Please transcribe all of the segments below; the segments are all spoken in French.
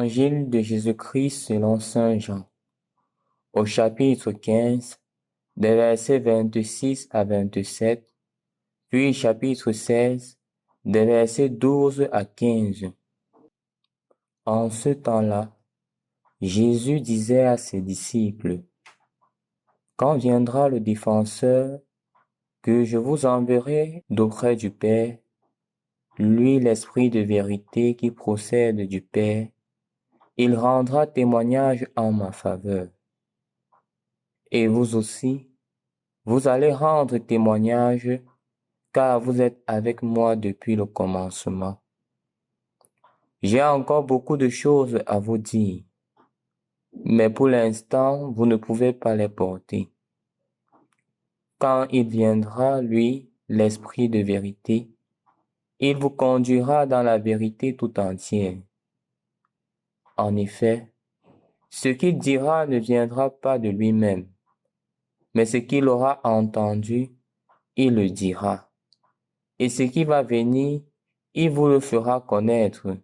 Évangile de Jésus-Christ selon Saint Jean, au chapitre 15, des versets 26 à 27, puis chapitre 16, des versets 12 à 15. En ce temps-là, Jésus disait à ses disciples, « Quand viendra le défenseur que je vous enverrai d'auprès du Père, lui l'Esprit de vérité qui procède du Père, il rendra témoignage en ma faveur. Et vous aussi, vous allez rendre témoignage, car vous êtes avec moi depuis le commencement. J'ai encore beaucoup de choses à vous dire, mais pour l'instant, vous ne pouvez pas les porter. Quand il viendra, lui, l'Esprit de vérité, il vous conduira dans la vérité tout entière. En effet, ce qu'il dira ne viendra pas de lui-même, mais ce qu'il aura entendu, il le dira. Et ce qui va venir, il vous le fera connaître.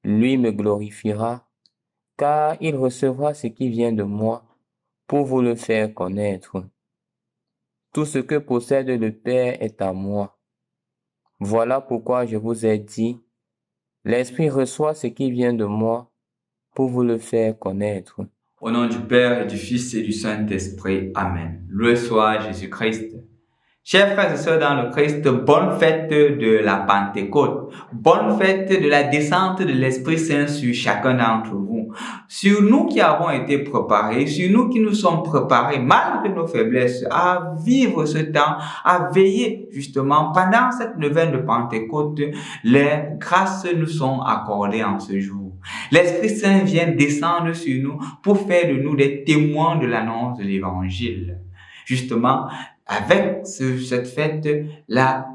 Lui me glorifiera, car il recevra ce qui vient de moi pour vous le faire connaître. Tout ce que possède le Père est à moi. Voilà pourquoi je vous ai dit, l'Esprit reçoit ce qui vient de moi pour vous le faire connaître. Au nom du Père et du Fils et du Saint-Esprit. Amen. Loué soit Jésus-Christ. Chers frères et sœurs dans le Christ, bonne fête de la Pentecôte. Bonne fête de la descente de l'Esprit Saint sur chacun d'entre vous. Sur nous qui avons été préparés, sur nous qui nous sommes préparés, malgré nos faiblesses, à vivre ce temps, à veiller justement pendant cette neuvaine de Pentecôte, les grâces nous sont accordées en ce jour. L'Esprit Saint vient descendre sur nous pour faire de nous des témoins de l'annonce de l'Évangile. Justement, avec cette fête, la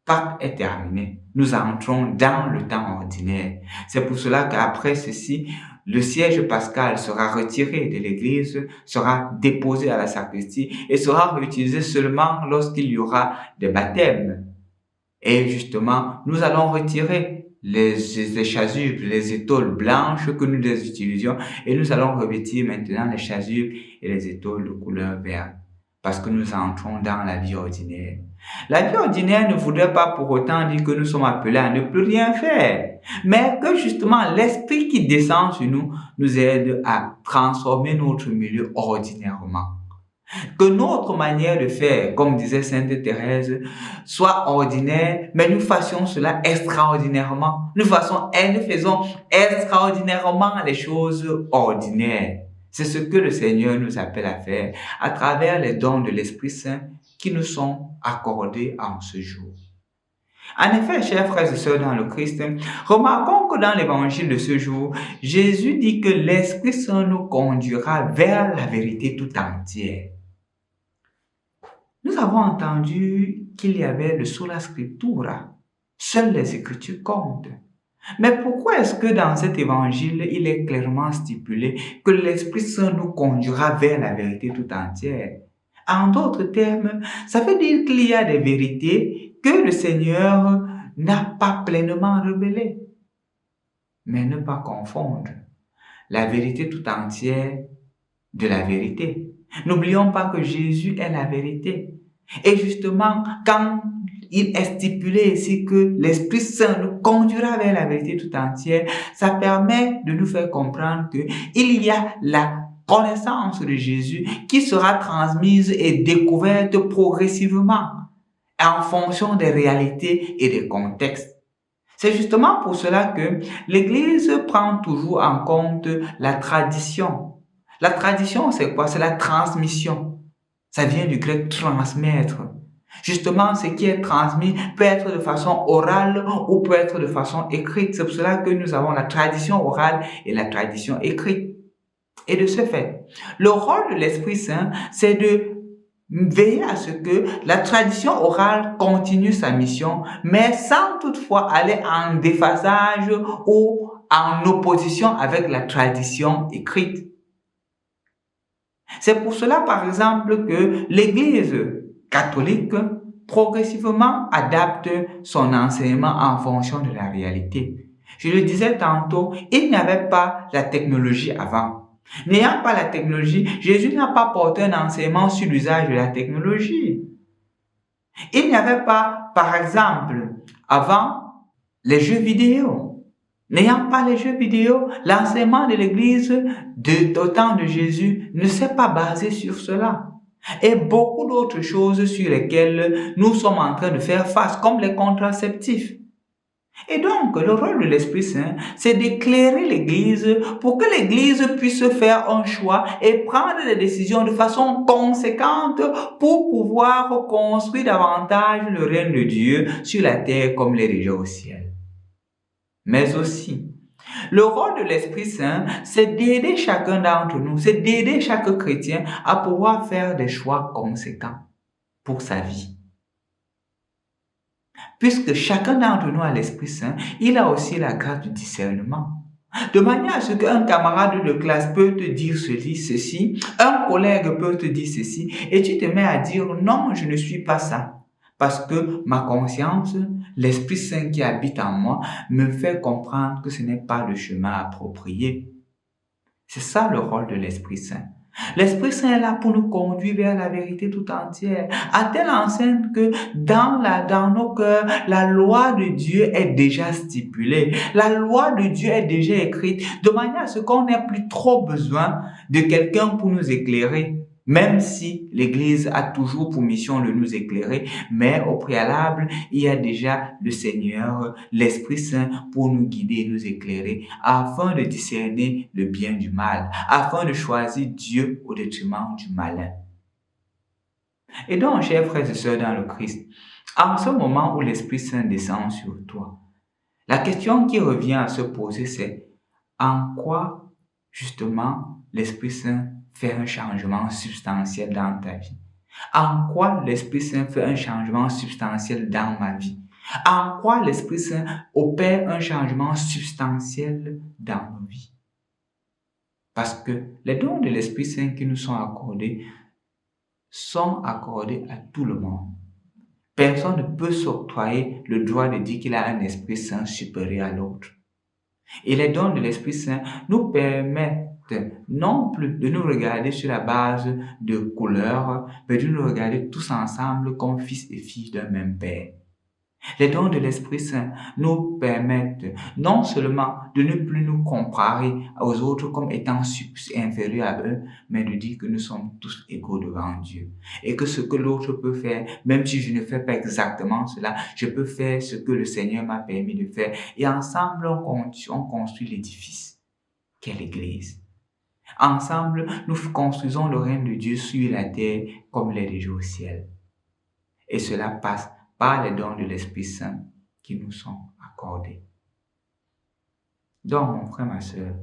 Pâque est terminée. Nous entrons dans le temps ordinaire. C'est pour cela qu'après ceci, le siège pascal sera retiré de l'église, sera déposé à la sacristie et sera réutilisé seulement lorsqu'il y aura des baptêmes. Et justement, nous allons retirer les chasubles, les étoiles blanches que nous utilisions et nous allons revêtir maintenant les chasubles et les étoiles de couleur verte. Parce que nous entrons dans la vie ordinaire. La vie ordinaire ne voudrait pas pour autant dire que nous sommes appelés à ne plus rien faire, mais que justement l'Esprit qui descend sur nous nous aide à transformer notre milieu ordinairement. Que notre manière de faire, comme disait Sainte Thérèse, soit ordinaire, mais nous fassions cela extraordinairement. Nous faisons extraordinairement les choses ordinaires. C'est ce que le Seigneur nous appelle à faire à travers les dons de l'Esprit Saint qui nous sont accordés en ce jour. En effet, chers frères et sœurs dans le Christ, remarquons que dans l'évangile de ce jour, Jésus dit que l'Esprit Saint nous conduira vers la vérité tout entière. Nous avons entendu qu'il y avait le sola scriptura. Seules les Écritures comptent. Mais pourquoi est-ce que dans cet évangile, il est clairement stipulé que l'Esprit Saint nous conduira vers la vérité tout entière? En d'autres termes, ça veut dire qu'il y a des vérités que le Seigneur n'a pas pleinement révélées. Mais ne pas confondre la vérité tout entière de la vérité. N'oublions pas que Jésus est la vérité. Et justement, quand il est stipulé ici que l'Esprit Saint nous conduira vers la vérité tout entière, ça permet de nous faire comprendre que il y a la connaissance de Jésus qui sera transmise et découverte progressivement en fonction des réalités et des contextes. C'est justement pour cela que l'Église prend toujours en compte la tradition. La tradition, c'est quoi? C'est la transmission. Ça vient du grec transmettre. Justement, ce qui est transmis peut être de façon orale ou peut être de façon écrite. C'est pour cela que nous avons la tradition orale et la tradition écrite. Et de ce fait, le rôle de l'Esprit Saint, c'est de veiller à ce que la tradition orale continue sa mission, mais sans toutefois aller en déphasage ou en opposition avec la tradition écrite. C'est pour cela, par exemple, que l'Église catholique progressivement adapte son enseignement en fonction de la réalité. Je le disais tantôt, il n'y avait pas la technologie avant. N'ayant pas la technologie, Jésus n'a pas porté un enseignement sur l'usage de la technologie. Il n'y avait pas, par exemple, avant, les jeux vidéo. N'ayant pas les jeux vidéo, l'enseignement de l'Église au temps de Jésus ne s'est pas basé sur cela. Et beaucoup d'autres choses sur lesquelles nous sommes en train de faire face, comme les contraceptifs. Et donc, le rôle de l'Esprit Saint, c'est d'éclairer l'Église pour que l'Église puisse faire un choix et prendre des décisions de façon conséquente pour pouvoir construire davantage le règne de Dieu sur la terre comme il est déjà au ciel. Mais aussi, le rôle de l'Esprit Saint, c'est d'aider chacun d'entre nous, c'est d'aider chaque chrétien à pouvoir faire des choix conséquents pour sa vie. Puisque chacun d'entre nous a l'Esprit Saint, il a aussi la grâce du discernement. De manière à ce qu'un camarade de classe peut te dire ceci, un collègue peut te dire ceci, et tu te mets à dire non, je ne suis pas ça. Parce que ma conscience, l'Esprit Saint qui habite en moi, me fait comprendre que ce n'est pas le chemin approprié. C'est ça le rôle de l'Esprit Saint. L'Esprit Saint est là pour nous conduire vers la vérité tout entière, à telle enseigne que dans nos cœurs, la loi de Dieu est déjà stipulée. La loi de Dieu est déjà écrite, de manière à ce qu'on n'ait plus trop besoin de quelqu'un pour nous éclairer. Même si l'Église a toujours pour mission de nous éclairer, mais au préalable, il y a déjà le Seigneur, l'Esprit Saint pour nous guider et nous éclairer, afin de discerner le bien du mal, afin de choisir Dieu au détriment du malin. Et donc, chers frères et sœurs dans le Christ, en ce moment où l'Esprit Saint descend sur toi, la question qui revient à se poser, c'est en quoi, justement, l'Esprit Saint fait un changement substantiel dans ta vie? En quoi l'Esprit Saint fait un changement substantiel dans ma vie? En quoi l'Esprit Saint opère un changement substantiel dans nos vies? Parce que les dons de l'Esprit Saint qui nous sont accordés à tout le monde. Personne ne peut s'octroyer le droit de dire qu'il a un Esprit Saint supérieur à l'autre. Et les dons de l'Esprit Saint nous permettent non plus de nous regarder sur la base de couleurs, mais de nous regarder tous ensemble comme fils et filles d'un même Père. Les dons de l'Esprit Saint nous permettent non seulement de ne plus nous comparer aux autres comme étant inférieurs à eux, mais de dire que nous sommes tous égaux devant Dieu. Et que ce que l'autre peut faire, même si je ne fais pas exactement cela, je peux faire ce que le Seigneur m'a permis de faire. Et ensemble, on construit l'édifice qu'est l'Église. Ensemble, nous construisons le règne de Dieu sur la terre comme il est déjà au ciel. Et cela passe par les dons de l'Esprit Saint qui nous sont accordés. Donc, mon frère, ma soeur,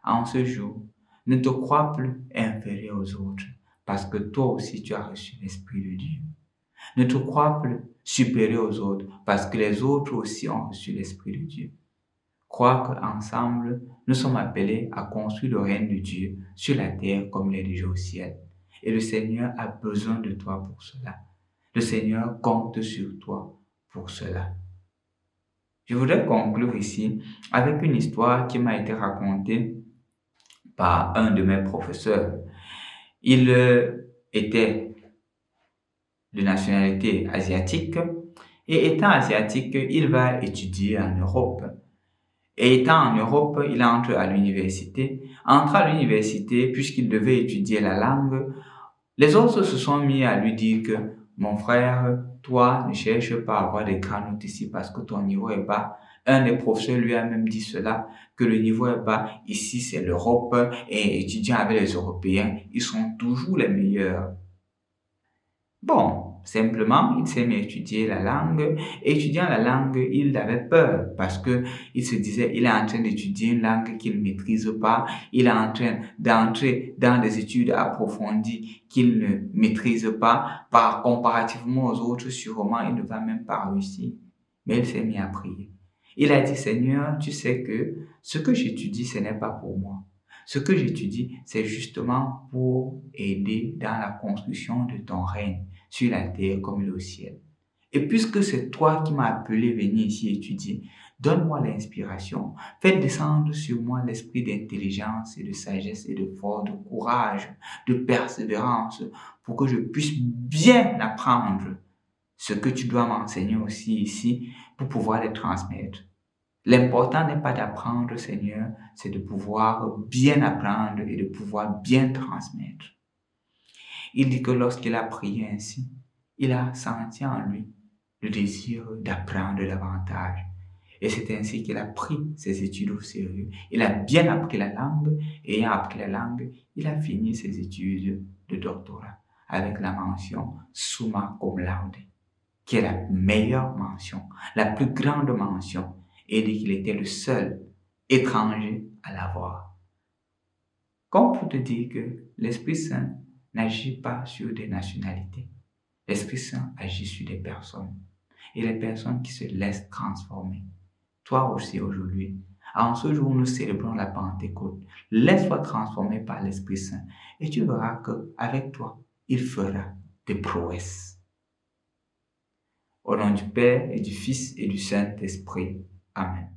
en ce jour, ne te crois plus inférieur aux autres, parce que toi aussi tu as reçu l'Esprit de Dieu. Ne te crois plus supérieur aux autres, parce que les autres aussi ont reçu l'Esprit de Dieu. Crois qu'ensemble, nous sommes appelés à construire le règne de Dieu sur la terre comme il est déjà au ciel. Et le Seigneur a besoin de toi pour cela. Le Seigneur compte sur toi pour cela. Je voudrais conclure ici avec une histoire qui m'a été racontée par un de mes professeurs. Il était de nationalité asiatique et étant asiatique, il va étudier en Europe. Et étant en Europe, il entre à l'université. Entre à l'université, puisqu'il devait étudier la langue, les autres se sont mis à lui dire que mon frère, toi, ne cherche pas à avoir des grandes notes ici parce que ton niveau est bas. Un des professeurs lui a même dit cela, que le niveau est bas. Ici, c'est l'Europe et étudiant avec les Européens, ils sont toujours les meilleurs. Bon, simplement, il s'est mis à étudier la langue. Étudiant la langue, il avait peur parce que il se disait, il est en train d'étudier une langue qu'il ne maîtrise pas. Il est en train d'entrer dans des études approfondies qu'il ne maîtrise pas. Comparativement aux autres, sûrement, il ne va même pas réussir. Mais il s'est mis à prier. Il a dit, Seigneur, tu sais que ce que j'étudie, ce n'est pas pour moi. Ce que j'étudie, c'est justement pour aider dans la construction de ton règne sur la terre comme il est au ciel. Et puisque c'est toi qui m'as appelé venir ici étudier, Donne-moi l'inspiration. Fais descendre sur moi l'esprit d'intelligence et de sagesse et de force, de courage, de persévérance, pour que je puisse bien apprendre ce que tu dois m'enseigner aussi ici pour pouvoir les transmettre. L'important n'est pas d'apprendre, Seigneur, c'est de pouvoir bien apprendre et de pouvoir bien transmettre. Il dit que lorsqu'il a prié ainsi, il a senti en lui le désir d'apprendre davantage. Et c'est ainsi qu'il a pris ses études au sérieux. Il a bien appris la langue, et ayant appris la langue, il a fini ses études de doctorat avec la mention summa cum laude, qui est la meilleure mention, la plus grande mention, et dit qu'il était le seul étranger à l'avoir. Comme pour te dire que l'Esprit Saint n'agit pas sur des nationalités. L'Esprit Saint agit sur des personnes, et les personnes qui se laissent transformer. Toi aussi aujourd'hui, en ce jour où nous célébrons la Pentecôte, laisse-toi transformer par l'Esprit Saint et tu verras qu'avec toi, il fera des prouesses. Au nom du Père et du Fils et du Saint-Esprit. Amen.